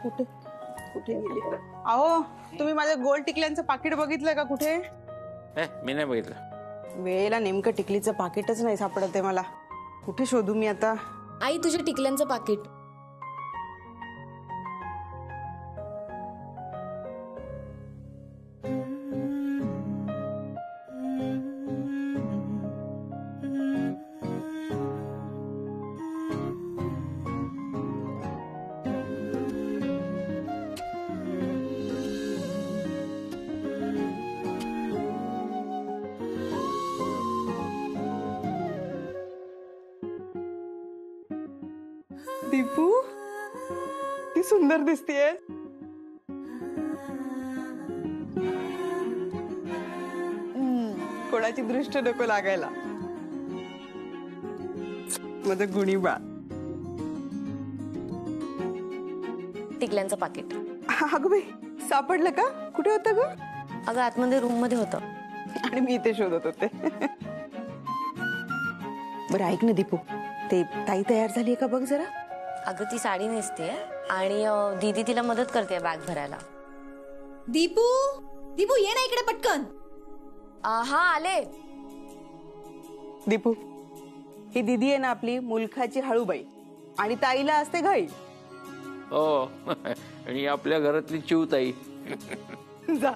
कुठे कुठे गेली? अहो तुम्ही माझ्या गोल्ड टिकल्यांचं पाकिट बघितलं का कुठे? मी नाही बघितलं. वेळेला नेमकं टिकलीचं पाकिटच नाही सापडत आहे मला. कुठे शोधू मी आता? आई तुझ्या टिकल्यांचं पाकिट. दीपू ती सुंदर दिसतीये. कोणाची दृष्ट नको लागायला. माझं गुणी बा. टिकल्यांचं पाकिट. अगं बाई सापडलं का? कुठे होतं ग? अगं आतमध्ये रूम मध्ये होतं. आणि मी इथे शोधत होते. बरं ऐक ना दीपू, ते ताई तयार झाली का बघ जरा. अगं ती साडी नेसते आणि दीदी तिला मदत करते बॅग भरायला. दीपू दीपू ये ना इकडे पटकन. हा आले. दीपू ही दीदी आहे ना आपली मुलखाची हळूबाई आणि ताईला असते घाई. हो आणि आपल्या घरातली चिवताई. जा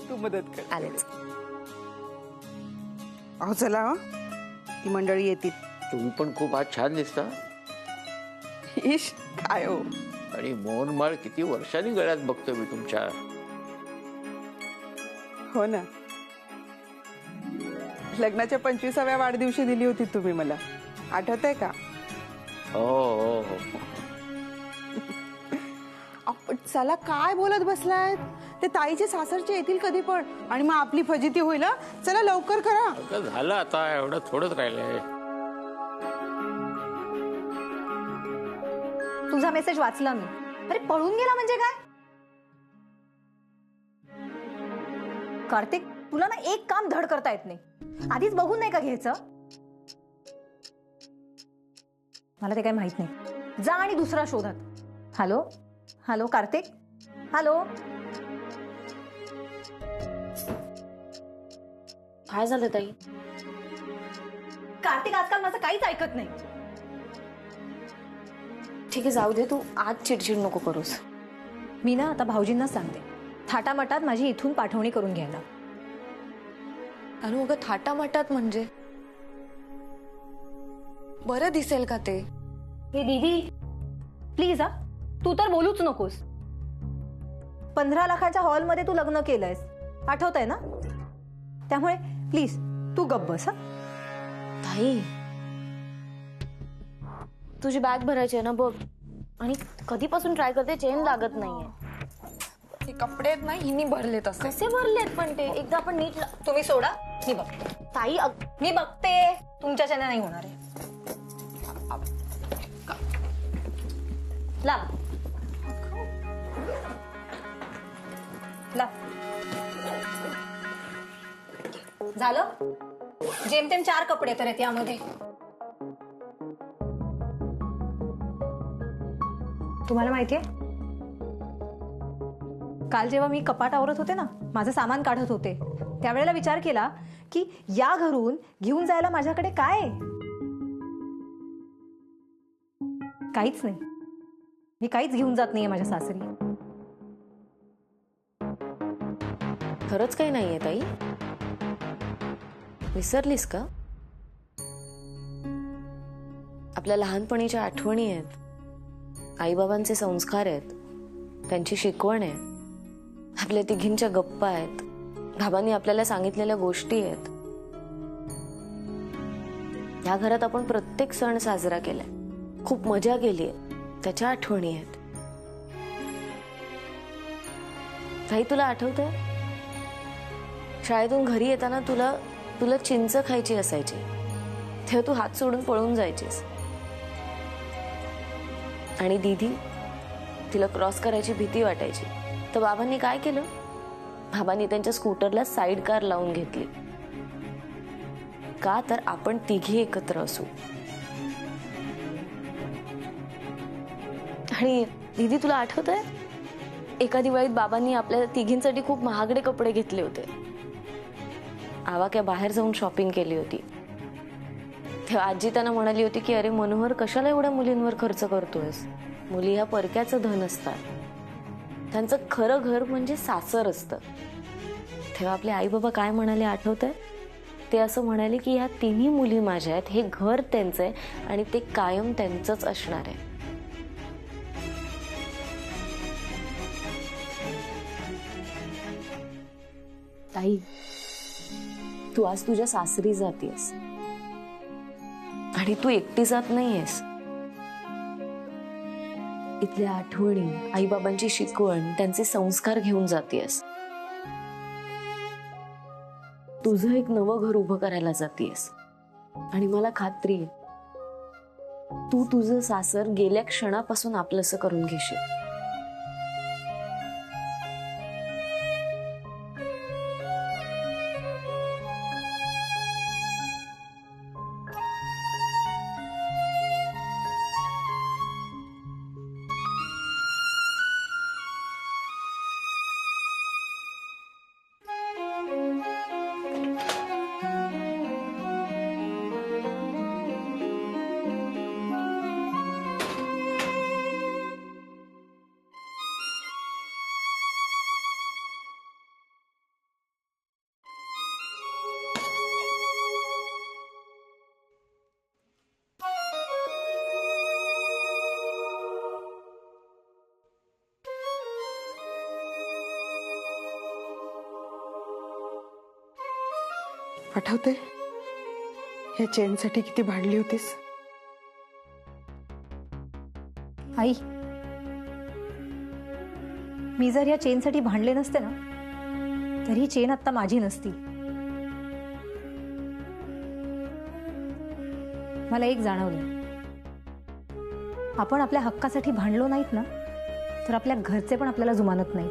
तू मदत कर. आलेच. अहो चला हा ती मंडळी येतील. तुम्ही पण खूप आज छान दिसता. इश काय हो. आणि मोहनमाळ किती वर्षांनी गळ्यात बघतो मी तुमच्या. हो ना लग्नाच्या 25व्या वाढदिवशी दिली होती तुम्ही मला. आठवत आहे का? हो हो हो. आपण चला काय बोलत बसलाय. ते ताईचे सासरचे येतील कधी पण आणि मग आपली फजिती होईल. चला लवकर करा. आता झालं आता एवढं थोडंच राहिलंय. तुझा मेसेज वाचला मी. अरे पळून गेला म्हणजे काय? कार्तिक तुला ना एक काम धड करता येत नाही. आधीच बघून नाही का घ्यायचं? मला ते काही माहित नाही. जा आणि दुसरा शोधात. Hello hello Kartik. हॅलो काय झालं ताई? कार्तिक आजकाल माझं काहीच ऐकत नाही. ठीक आहे जाऊ दे. तू आज चिडचिड नको करूस. मी ना आता भाऊजींनाच सांगते थाटामाटात माझी इथून पाठवणी करून घ्यायला. अनु अगं थाटामाटात म्हणजे बरं दिसेल का ते? हे दीदी प्लीज हा तू तर बोलूच नकोस. 15 लाखाच्या हॉलमध्ये तू लग्न केलंयस आठवतंय ना? त्यामुळे प्लीज तू गप्प बस. हा ताई तुझी बॅग भरायची आहे ना बघ. आणि कधीपासून ट्राय करते चेन लागत नाहीये. हे कपडे आहेत ना हिनी भरलेत असं. कसे भरलेत पण ते एकदा आपण नीट तुम्ही सोडा मी बघते. ताई मी बघते. तुमच्याच्याने नाही होणार आहे. लाव लाव. झालं. जेमतेम 4 कपडे तर आहेत यामध्ये. तुम्हाला माहितीये काल जेव्हा मी कपाट आवरत होते ना माझं सामान काढत होते त्यावेळेला विचार केला की या घरून घेऊन जायला माझ्याकडे काय? काहीच नाही. मी काहीच घेऊन जात नाहीये माझ्या सासरी. खरंच काही नाहीये ताई? विसरलीस का? आपल्या लहानपणीच्या आठवणी आहेत. आईबाबांचे संस्कार आहेत. त्यांची शिकवण आहे. आपल्या तिघींच्या गप्पा आहेत. बाबांनी आपल्याला सांगितलेल्या गोष्टी आहेत. या घरात आपण प्रत्येक सण साजरा केलाय. खूप मजा केलीय. त्याच्या आठवणी आहेत. ताई तुला आठवतंय शाळेतून घरी येताना तुला चिंच खायची असायची तेव्हा तू हात सोडून पळून जायचीस. आणि दीदी तिला क्रॉस करायची भीती वाटायची तर बाबांनी काय केलं? बाबांनी त्यांच्या स्कूटरला साईड कार लावून घेतली. का तर आपण तिघी एकत्र असू. आणि दीदी तुला आठवतंय एका दिवाळीत बाबांनी आपल्या तिघींसाठी खूप महागडे कपडे घेतले होते. आवा काय बाहेर जाऊन शॉपिंग केली होती. तेव्हा आजी त्यांना म्हणाली होती की अरे मनोहर कशाला एवढ्या मुलींवर खर्च करतोयस, मुली ह्या परक्याचं धन असतात, त्यांचं खरं घर म्हणजे सासर असतं. तेव्हा आपले आई बाबा काय म्हणाले आठवतंय? ते असं म्हणाले की ह्या तिन्ही मुली माझ्या आहेत, हे घर त्यांचं आहे आणि ते कायम त्यांचंच असणार आहे. ताई, तू आज तुझ्या सासरी जातेस आणि तू एकटी जात नाहीयेस. इथल्या आठवणी, आईबाबांची शिकवण, त्यांचे संस्कार घेऊन जातेस. तुझं एक नवं घर उभं करायला जातेस आणि मला खात्री आहे तू तुझं सासर गेल्या क्षणापासून आपलंसं करून घेशील. आठवते या चेनसाठी किती भांडली होतीस? आई, मी जर या चेनसाठी भांडले नसते ना तरी ही चेन आता माझी नसती. मला एक जाणवलं, आपण आपल्या हक्कासाठी भांडलो नाहीत ना तर आपल्या घरचे पण आपल्याला जुमानत नाही.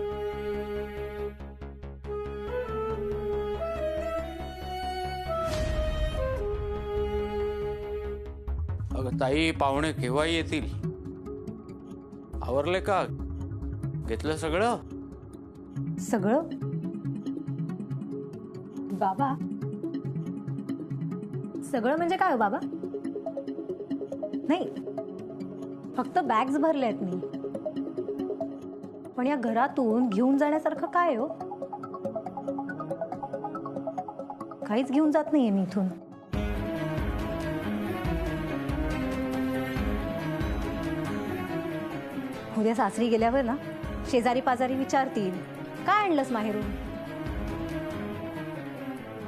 अगं ताई, पाहुणे केव्हा येतील? आवरले का? घेतलं सगळं? सगळं? बाबा, सगळं म्हणजे काय हो बाबा? नाही, फक्त बॅग्स भरले आहेत मी, पण या घरातून घेऊन जाण्यासारखं काय हो? काहीच घेऊन जात नाहीये मी इथून. उद्या सासरी गेल्यावर ना शेजारी पाजारी विचारतील, काय आणलंस माहेरून?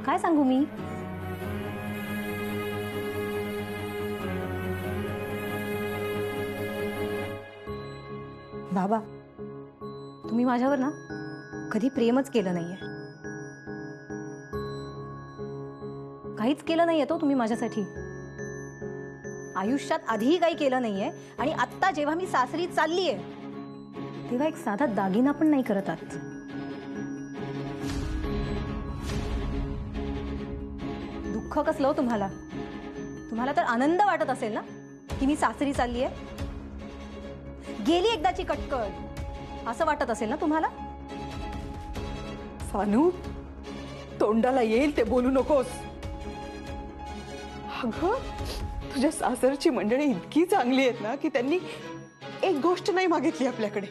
काय सांगू मी? बाबा, तुम्ही माझ्यावर ना कधी प्रेमच केलं नाहीये, काहीच केलं नाहीये तो तुम्ही माझ्यासाठी. आयुष्यात आधीही काही केलं नाहीये आणि आत्ता जेव्हा मी सासरी चाललीये तेव्हा एक साधा दागिना पण नाही करत आहात. दुःख कसलं हो तुम्हाला? तुम्हाला तर आनंद वाटत असेल ना की मी सासरी चाललीये, गेली एकदाची कटकट असं वाटत असेल ना तुम्हाला? सानू, तोंडाला येईल ते बोलू नकोस. अगं, तुझ्या सासरची मंडळी इतकी चांगली आहेत ना की त्यांनी एक गोष्ट नाही मागितली आपल्याकडे,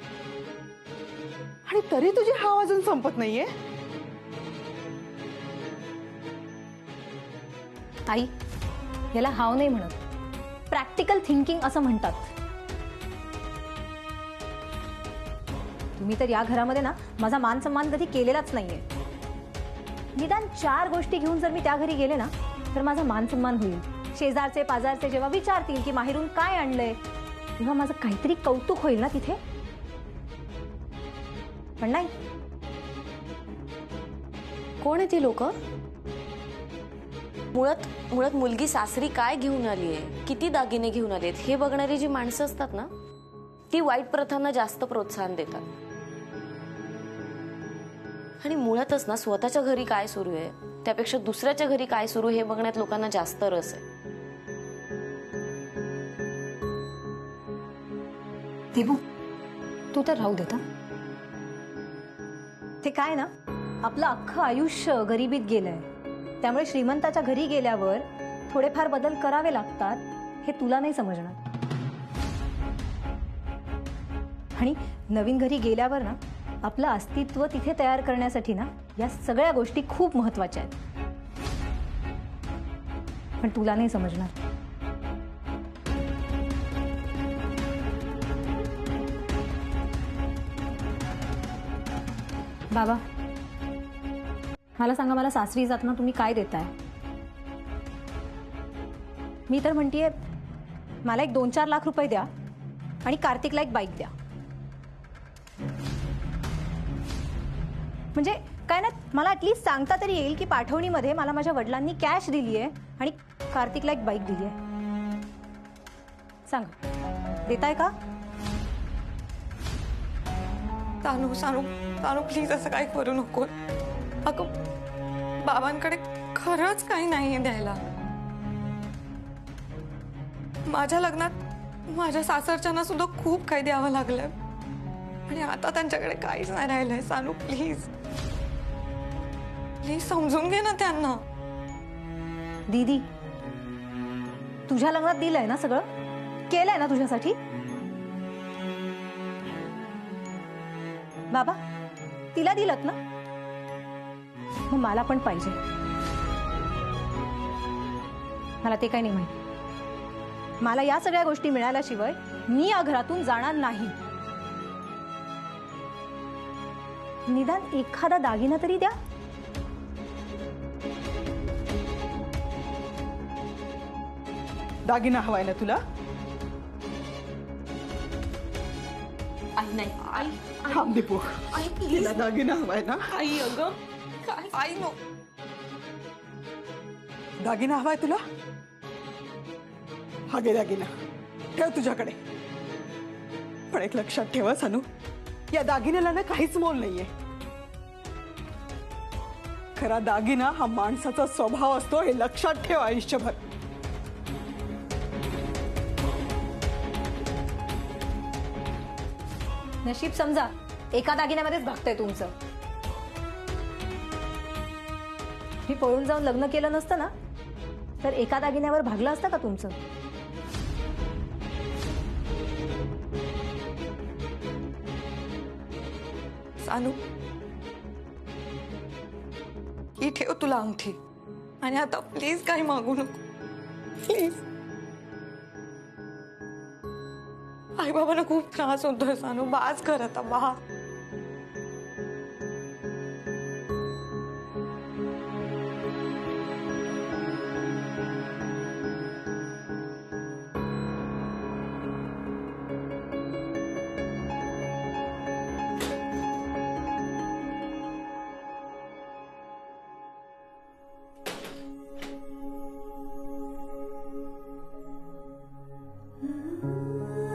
आणि तरी तुझी हाव अजून संपत नाहीये. आई, याला हाव नाही म्हणत, प्रॅक्टिकल थिंकिंग असं म्हणतात. तुम्ही तर या घरामध्ये ना माझा मान सन्मान कधी केलेलाच नाहीये. निदान 4 गोष्टी घेऊन जर मी त्या घरी गेले ना तर माझा मान सन्मान होईल. शेजारचे पाजारचे जेव्हा विचारतील की माहेरून काय आणलंय तेव्हा माझं काहीतरी कौतुक होईल ना तिथे. पण नाही. कोण आहे ती लोक? मुळात मुलगी सासरी काय घेऊन आली आहे, किती दागिने घेऊन आलेत हे बघणारी जी माणसं असतात ना ती वाईट प्रथांना जास्त प्रोत्साहन देतात. आणि मुळातच ना स्वतःच्या घरी काय सुरू आहे त्यापेक्षा दुसऱ्याच्या घरी काय सुरू हे बघण्यात लोकांना जास्त रस आहे. देबू तू तर राहू देता. ते काय ना, आपलं अख्खं आयुष्य गरिबीत गेलंय, त्यामुळे श्रीमंताच्या घरी गेल्यावर थोडेफार बदल करावे लागतात हे तुला नाही समजणार. आणि नवीन घरी गेल्यावर ना, आपलं अस्तित्व तिथे तयार करण्यासाठी ना या सगळ्या गोष्टी खूप महत्वाच्या आहेत, पण तुला नाही समजणार. बाबा मला सांगा, मला सासरी जाताना तुम्ही काय देताय? मी तर म्हणतेय मला एक 2-4 लाख रुपये द्या आणि कार्तिकला एक बाईक द्या. म्हणजे काय ना, मला ॲटलिस्ट सांगता तरी येईल की पाठवणीमध्ये मला माझ्या वडिलांनी कॅश दिली आहे आणि कार्तिकला एक बाईक दिली आहे. सांगा, देताय का? सानू सानू सानू प्लीज असं काही करू नको. अगं बाबांकडे खरंच काही नाहीये द्यायला. माझ्या लग्नात माझ्या सासरच्यांना सुद्धा खूप काही द्यावं लागलं आणि आता त्यांच्याकडे काहीच नाही राहिलंय. सानू प्लीज प्लीज समजून घे ना त्यांना. दीदी तुझ्या लग्नात दिलंय ना, सगळं केलंय ना तुझ्यासाठी. बाबा तिला दिलत ना, मग मला पण पाहिजे. मला ते काही नाही माहिती. मला या सगळ्या गोष्टी मिळाल्याशिवाय मी या घरातून जाणार नाही. निदान एखादा दागिना तरी द्या. दागिना हवाय ना तुला? आई नाही, आई थांब दीपू, तिला दागिना हवाय ना? आई अगं काय आई नो. दागिना हवाय तुला? हा घे दागिना, ठेव तुझ्याकडे. पण एक लक्षात ठेवा सानू, या दागिन्याला ना काहीच मोल नाहीये. खरा दागिना हा माणसाचा स्वभाव असतो, हे लक्षात ठेव आयुष्यभर. नशीब समजा एका दागिन्यामध्येच भागतंय तुमचं. मी पळून जाऊन लग्न केलं नसतं ना, तर एका दागिन्यावर भागलं असतं का तुमचं? सानू ही ठेव तुला अंगठी आणि आता प्लीज काही मागू नको प्लीज. आई बाबांना खूप त्रास होतोय सानू, बास कर आता, बा.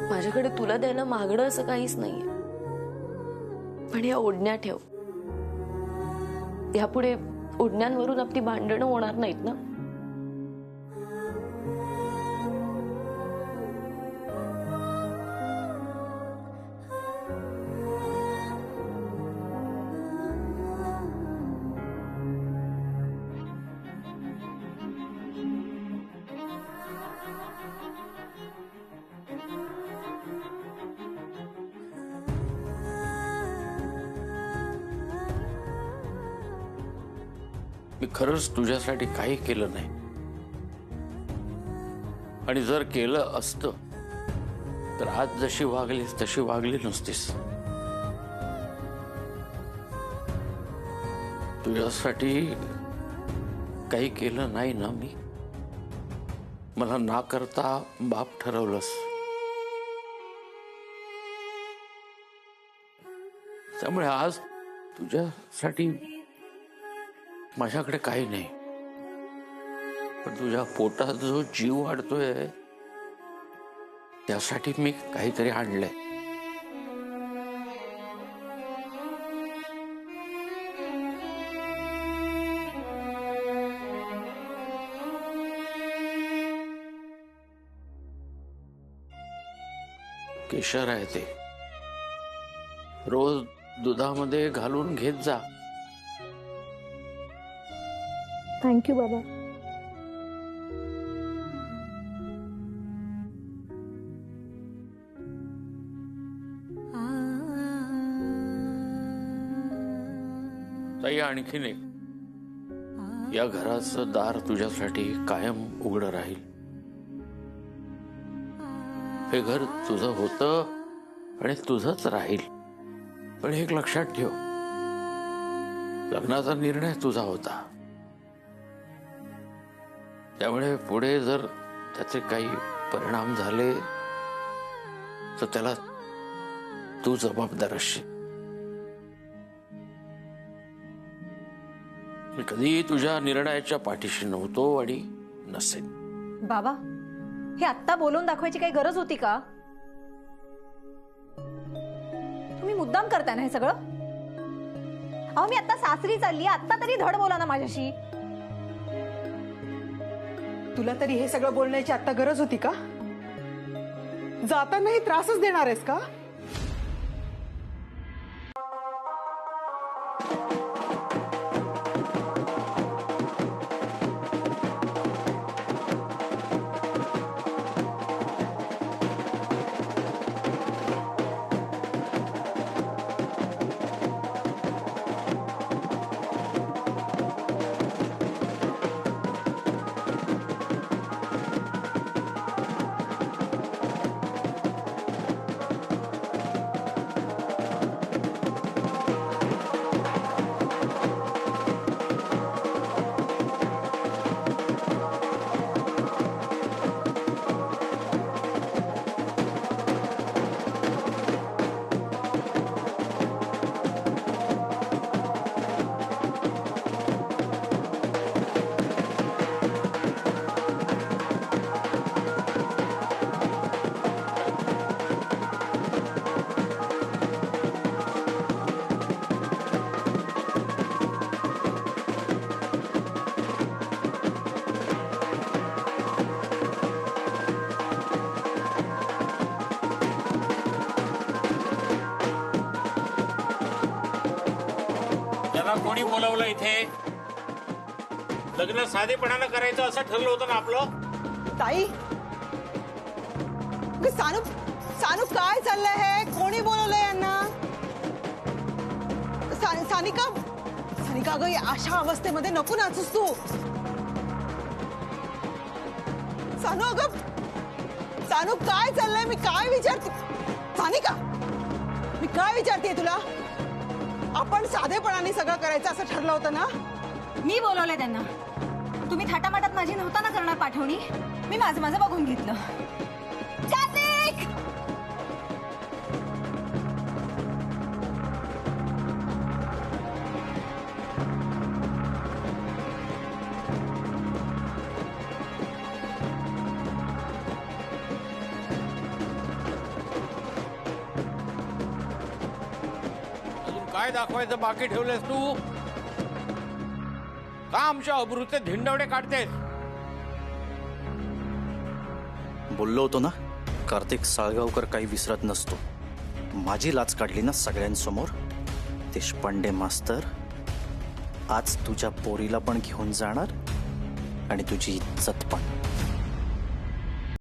माझ्याकडे तुला द्यायला मागणं असं काहीच नाहीये, पण या ओढण्या ठेव. यापुढे ओढण्यांवरून आपली भांडणं होणार नाहीत ना. मी खरंच तुझ्यासाठी काही केलं नाही, आणि जर केलं असतं तर आज जशी वागलीस तशी वागली नसतीस. तुझ्यासाठी काही केलं नाही ना मी. मला ना करता बाप ठरवलंस, त्यामुळे आज तुझ्यासाठी माझ्याकडे काही नाही. पण तुझ्या पोटात जो जीव वाढतोय त्यासाठी मी काहीतरी आणलंय. केशर आहे ते रोज दुधामध्ये घालून घेत जा. थँक्यू बाबा. ताई, आणखीन एक, या घराचं दार तुझ्यासाठी कायम उघडं राहील. हे घर तुझं होतं आणि तुझंच राहील. पण एक लक्षात ठेव, लग्नाचा निर्णय तुझा होता. त्यामुळे पुढे जर त्याचे काही परिणाम झाले तर त्याला तू जबाबदार असशील. मी कधी तुझ्या निर्णयाच्या पाठीशी नव्हतो आणि नसेन. बाबा, हे आत्ता बोलून दाखवायची काही गरज होती का? तुम्ही मुद्दाम करताय ना हे सगळं? अहो, मी आता सासरी चालली, आत्ता तरी धड बोला ना माझ्याशी. तुला तरी हे सगळं बोलण्याची आता गरज होती का? जातानाही त्रासच देणार आहेस का? कोणी बोलावलं इथे? लग्न साधेपणानं करायचं असं ठरलं होतं ना आपलं. ताई, सानू सानू काय चाललंय? हे कोणी बोलवलंय यांना? सानिका, सानिका अगं, या अशा अवस्थेमध्ये नको नाचूस तू. सानू अगं, सानू काय चाललंय? मी काय विचारते? सानिका, मी काय विचारते तुला? आपण साधेपणाने सगळं करायचं असं ठरलं होतं ना? मी बोलवलंय त्यांना. तुम्ही थाटामाटात माझी नव्हता ना करणार पाठवणी. मी माझं बघून घेतलं. जातिक! काय दाखवायचं बाकी ठेवलंस तू? का आमच्या अब्रूचे धिंडवडे काढतेस? बोललो होतो ना, कार्तिक साळगावकर काही विसरत नसतो. माझी लाच काढली ना सगळ्यांसमोर. देशपांडे मास्तर आज तुझ्या पोरीला पण घेऊन जाणार आणि तुझी इज्जत पण.